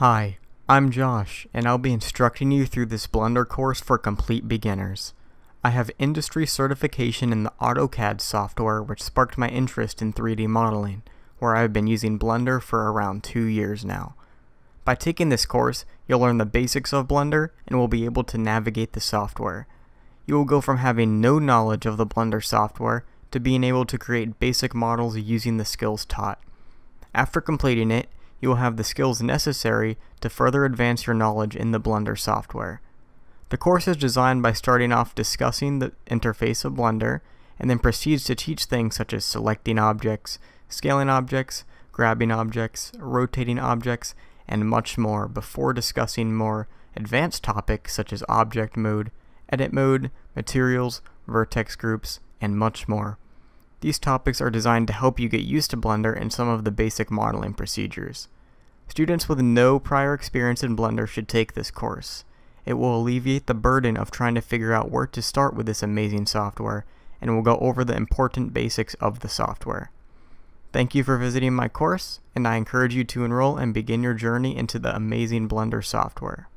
Hi, I'm Josh, and I'll be instructing you through this Blender course for complete beginners. I have industry certification in the AutoCAD software, which sparked my interest in 3D modeling, where I've been using Blender for around 2 years now. By taking this course, you'll learn the basics of Blender and will be able to navigate the software. You will go from having no knowledge of the Blender software to being able to create basic models using the skills taught. After completing it, you will have the skills necessary to further advance your knowledge in the Blender software. The course is designed by starting off discussing the interface of Blender, and then proceeds to teach things such as selecting objects, scaling objects, grabbing objects, rotating objects, and much more before discussing more advanced topics such as object mode, edit mode, materials, vertex groups, and much more. These topics are designed to help you get used to Blender and some of the basic modeling procedures. Students with no prior experience in Blender should take this course. It will alleviate the burden of trying to figure out where to start with this amazing software, and will go over the important basics of the software. Thank you for visiting my course, and I encourage you to enroll and begin your journey into the amazing Blender software.